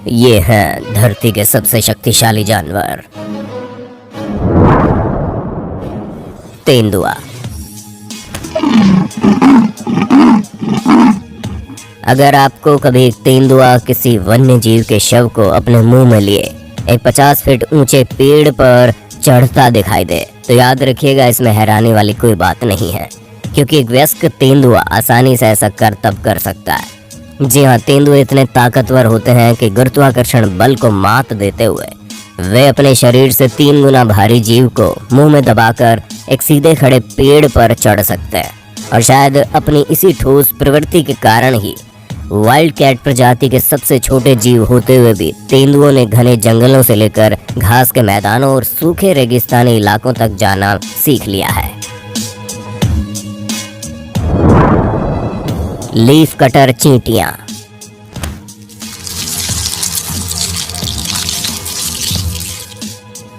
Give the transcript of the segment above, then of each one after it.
ये हैं धरती के सबसे शक्तिशाली जानवर तेंदुआ। अगर आपको कभी एक तेंदुआ किसी वन्य जीव के शव को अपने मुंह में लिए एक 50 फीट ऊंचे पेड़ पर चढ़ता दिखाई दे तो याद रखिएगा, इसमें हैरानी वाली कोई बात नहीं है, क्योंकि एक वयस्क तेंदुआ आसानी से ऐसा तब कर सकता है। जी हाँ, तेंदुए इतने ताकतवर होते हैं कि गुरुत्वाकर्षण बल को मात देते हुए वे अपने शरीर से 3 गुना भारी जीव को मुंह में दबाकर एक सीधे खड़े पेड़ पर चढ़ सकते हैं। और शायद अपनी इसी ठोस प्रवृत्ति के कारण ही वाइल्ड कैट प्रजाति के सबसे छोटे जीव होते हुए भी तेंदुओं ने घने जंगलों से लेकर घास के मैदानों और सूखे रेगिस्तानी इलाकों तक जाना सीख लिया है। लीफ कटर चींटियां।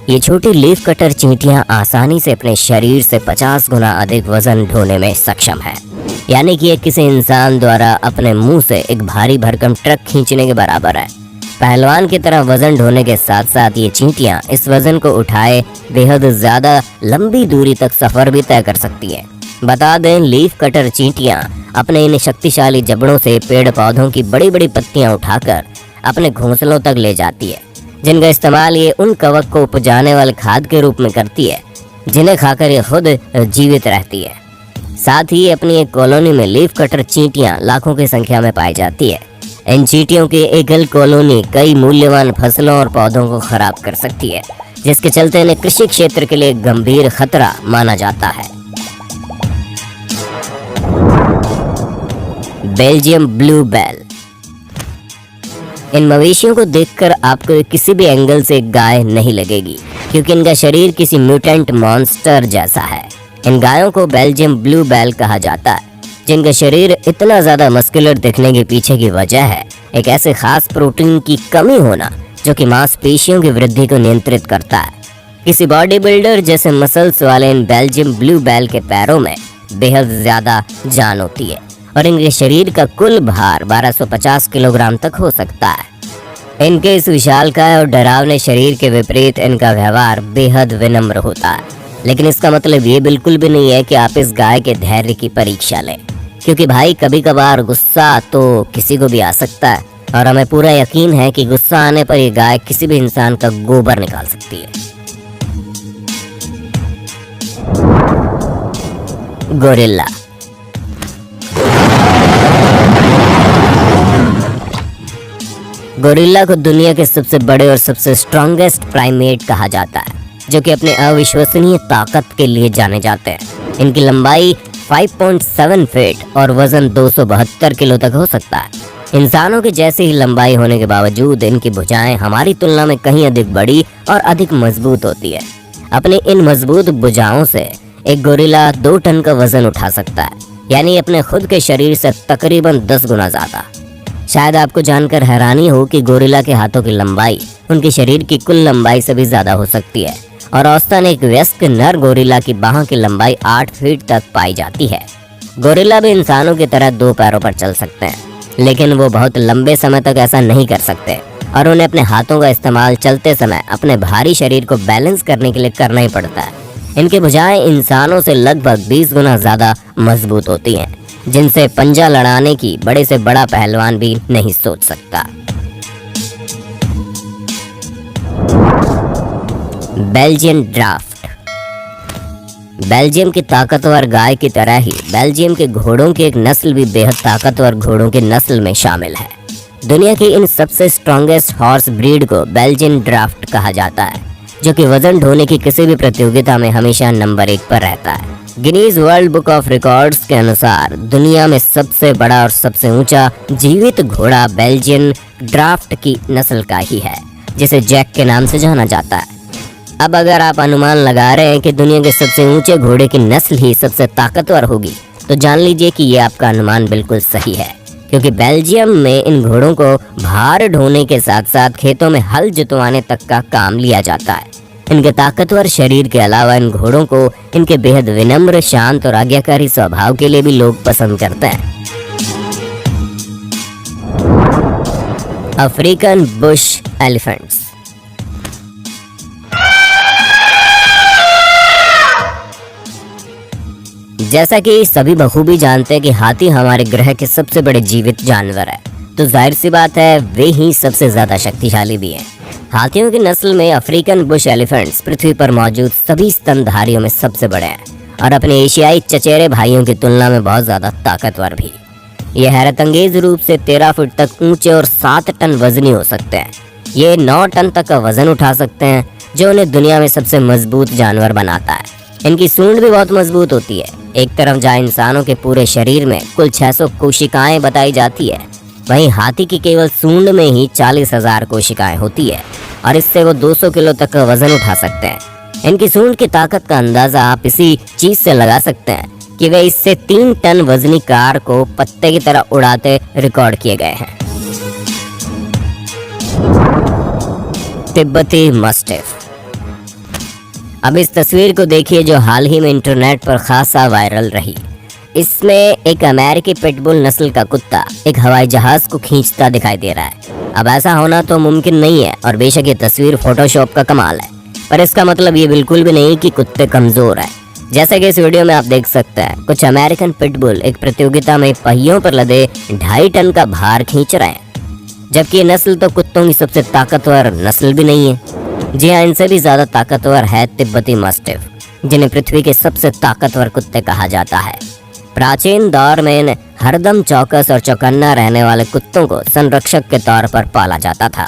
ये छोटी लीफ कटर चींटियां आसानी से अपने शरीर से 50 गुना अधिक वजन ढोने में सक्षम है, यानी कि ये किसी इंसान द्वारा अपने मुंह से एक भारी भरकम ट्रक खींचने के बराबर है। पहलवान की तरह वजन ढोने के साथ साथ ये चींटियां इस वजन को उठाए बेहद ज्यादा लंबी दूरी तक सफर भी तय कर सकती है। बता दें, लीफ कटर चींटियां अपने इन शक्तिशाली जबड़ों से पेड़ पौधों की बड़ी बड़ी पत्तियां उठाकर अपने घोंसलों तक ले जाती है, जिनका इस्तेमाल ये उन कवक को उपजाने वाले खाद के रूप में करती है जिन्हें खाकर ये खुद जीवित रहती है। साथ ही अपनी एक कॉलोनी में लीफ कटर चींटियां लाखों की संख्या में पाई जाती है। इन चींटियों की एकल कॉलोनी कई मूल्यवान फसलों और पौधों को खराब कर सकती है, जिसके चलते इन्हें कृषि क्षेत्र के लिए गंभीर खतरा माना जाता है। बेल्जियम ब्लू बैल। इन मवेशियों को देखकर आपको किसी भी एंगल से गाय नहीं लगेगी, क्योंकि इनका शरीर किसी म्यूटेंट मॉन्स्टर जैसा है। इन गायों को बेल्जियम ब्लू बैल कहा जाता है, जिनका शरीर इतना ज्यादा मस्कुलर दिखने के पीछे की वजह है एक ऐसे खास प्रोटीन की कमी होना जो कि मांसपेशियों की वृद्धि को नियंत्रित करता है। किसी बॉडी बिल्डर जैसे मसल्स वाले इन बेल्जियम ब्लू बैल के पैरों में बेहद ज्यादा जान होती है और इनके शरीर का कुल भार 1250 किलोग्राम तक हो सकता है। इनके इस विशालकाय और डरावने शरीर के विपरीत इनका व्यवहार बेहद विनम्र होता है, लेकिन इसका मतलब ये बिल्कुल भी नहीं है कि आप इस गाय के धैर्य की परीक्षा लें, क्योंकि भाई कभी कभार गुस्सा तो किसी को भी आ सकता है और हमें पूरा यकीन है कि गुस्सा आने पर ये गाय किसी भी इंसान का गोबर निकाल सकती है। गोरिल्ला। गोरिल्ला को दुनिया के सबसे बड़े और सबसे स्ट्रॉन्गेस्ट प्राइमेट कहा जाता है, जो कि अपने अविश्वसनीय ताकत के लिए जाने जाते हैं। इनकी लंबाई 5.7 फीट और वजन 272 किलो तक हो सकता है। इंसानों की जैसी ही लंबाई होने के बावजूद इनकी भुजाएं हमारी तुलना में कहीं अधिक बड़ी और अधिक मजबूत होती है। अपनी इन मजबूत भुजाओं से एक गोरिल्ला 2 टन का वजन उठा सकता है, यानी अपने खुद के शरीर से तकरीबन 10 गुना ज्यादा। शायद आपको जानकर हैरानी हो कि गोरिल्ला के हाथों की लंबाई उनके शरीर की कुल लंबाई से भी ज्यादा हो सकती है और औसतन एक वयस्क नर गोरिल्ला की बाह की लंबाई 8 फीट तक पाई जाती है। गोरिल्ला भी इंसानों की तरह 2 पैरों पर चल सकते हैं, लेकिन वो बहुत लंबे समय तक ऐसा नहीं कर सकते और उन्हें अपने हाथों का इस्तेमाल चलते समय अपने भारी शरीर को बैलेंस करने के लिए करना ही पड़ता है। इनकी भुजाएं इंसानों से लगभग 20 गुना ज्यादा मजबूत होती हैं, जिनसे पंजा लड़ाने की बड़े से बड़ा पहलवान भी नहीं सोच सकता। Belgian draft. बेल्जियम की ताकतवर गाय की तरह ही बेल्जियम के घोड़ों की एक नस्ल भी बेहद ताकतवर घोड़ों की नस्ल में शामिल है। दुनिया की इन सबसे स्ट्रॉन्गेस्ट हॉर्स ब्रीड को बेल्जियन ड्राफ्ट कहा जाता है, जो कि वजन ढोने की किसी भी प्रतियोगिता में हमेशा नंबर 1 पर रहता है। Guinness world book of records के अनुसार दुनिया में सबसे बड़ा और सबसे ऊंचा जीवित घोड़ा बेल्जियन ड्राफ्ट की नस्ल का ही है, जिसे जैक के नाम से जाना जाता है। अब अगर आप अनुमान लगा रहे हैं कि दुनिया के सबसे ऊंचे घोड़े की नस्ल ही सबसे ताकतवर होगी, तो जान लीजिए कि ये आपका अनुमान बिल्कुल सही है, क्योंकि बेल्जियम में इन घोड़ों को भार ढोने के साथ साथ खेतों में हल जुतवाने तक का काम लिया जाता है। इनके ताकतवर शरीर के अलावा इन घोड़ों को इनके बेहद विनम्र, शांत और आज्ञाकारी स्वभाव के लिए भी लोग पसंद करते हैं। African Bush elephants. जैसा कि सभी बखूबी जानते हैं कि हाथी हमारे ग्रह के सबसे बड़े जीवित जानवर है, तो जाहिर सी बात है वे ही सबसे ज्यादा शक्तिशाली भी हैं। हाथियों की नस्ल में अफ्रीकन बुश एलिफेंट्स पृथ्वी पर मौजूद सभी स्तनधारियों में सबसे बड़े हैं और अपने एशियाई चचेरे भाइयों की तुलना में बहुत ज्यादा ताकतवर भी। ये हैरतअंगेज रूप से 13 फुट तक ऊंचे और 7 टन वजनी हो सकते हैं। ये 9 टन तक का वजन उठा सकते हैं, जो उन्हें दुनिया में सबसे मजबूत जानवर बनाता है। इनकी सूंड भी बहुत मजबूत होती है। एक तरफ जहाँ इंसानों के पूरे शरीर में कुल 600 कोशिकाएं बताई जाती है, वहीं हाथी की केवल सूंड में ही 40,000 कोशिकाएं होती है और इससे वो 200 किलो तक का वजन उठा सकते हैं। इनकी सूंड की ताकत का अंदाजा आप इसी चीज से लगा सकते हैं कि वे इससे 3 टन वजनी कार को पत्ते की तरह उड़ाते रिकॉर्ड किए गए हैं। तिब्बती मस्टिफ। अब इस तस्वीर को देखिए जो हाल ही में इंटरनेट पर खासा वायरल रही। इसमें एक अमेरिकी पिटबुल नस्ल का कुत्ता एक हवाई जहाज को खींचता दिखाई दे रहा है। अब ऐसा होना तो मुमकिन नहीं है और बेशक ये तस्वीर फोटोशॉप का कमाल है, पर इसका मतलब ये बिल्कुल भी नहीं कि कुत्ते कमजोर हैं। जैसा कि इस वीडियो में आप देख सकते हैं, कुछ अमेरिकन पिटबुल एक प्रतियोगिता में पहियों पर लदे 2.5 टन का भार खींच रहे हैं, जबकि ये नस्ल तो कुत्तों की सबसे ताकतवर नस्ल भी नहीं है। जी हाँ, इनसे भी ज्यादा ताकतवर है तिब्बती मस्टिफ, जिन्हें पृथ्वी के सबसे ताकतवर कुत्ते कहा जाता है। प्राचीन दौर में इन हरदम चौकस और चौकन्ना रहने वाले कुत्तों को संरक्षक के तौर पर पाला जाता था,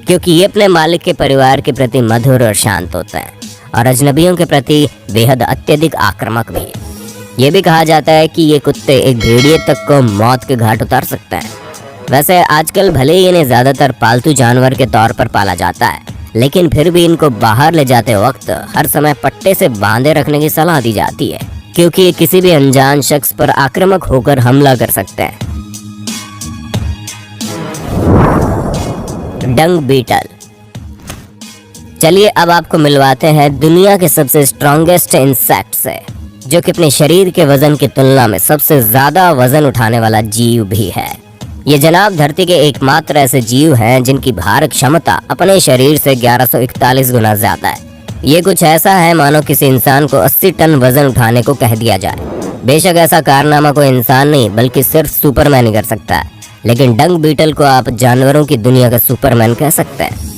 क्योंकि ये अपने मालिक के परिवार के प्रति मधुर और शांत होते हैं और अजनबियों के प्रति बेहद अत्यधिक आक्रामक भी। ये भी कहा जाता है कि ये कुत्ते एक भेड़िए तक को मौत के घाट उतार सकते हैं। वैसे आजकल भले ही इन्हें ज्यादातर पालतू जानवर के तौर पर पाला जाता है, लेकिन फिर भी इनको बाहर ले जाते वक्त हर समय पट्टे से बांधे रखने की सलाह दी जाती है, क्योंकि ये किसी भी अनजान शख्स पर आक्रामक होकर हमला कर सकते हैं। Dung beetle. चलिए अब आपको मिलवाते हैं दुनिया के सबसे स्ट्रॉन्गेस्ट इंसेक्ट से, जो कि अपने शरीर के वजन की तुलना में सबसे ज्यादा वजन उठाने वाला जीव भी है। ये जनाब धरती के एकमात्र ऐसे जीव हैं जिनकी भार क्षमता अपने शरीर से 1141 गुना ज्यादा है। ये कुछ ऐसा है मानो किसी इंसान को 80 टन वजन उठाने को कह दिया जाए। बेशक ऐसा कारनामा कोई इंसान नहीं बल्कि सिर्फ सुपरमैन ही कर सकता है, लेकिन डंग बीटल को आप जानवरों की दुनिया का सुपरमैन कह सकते हैं।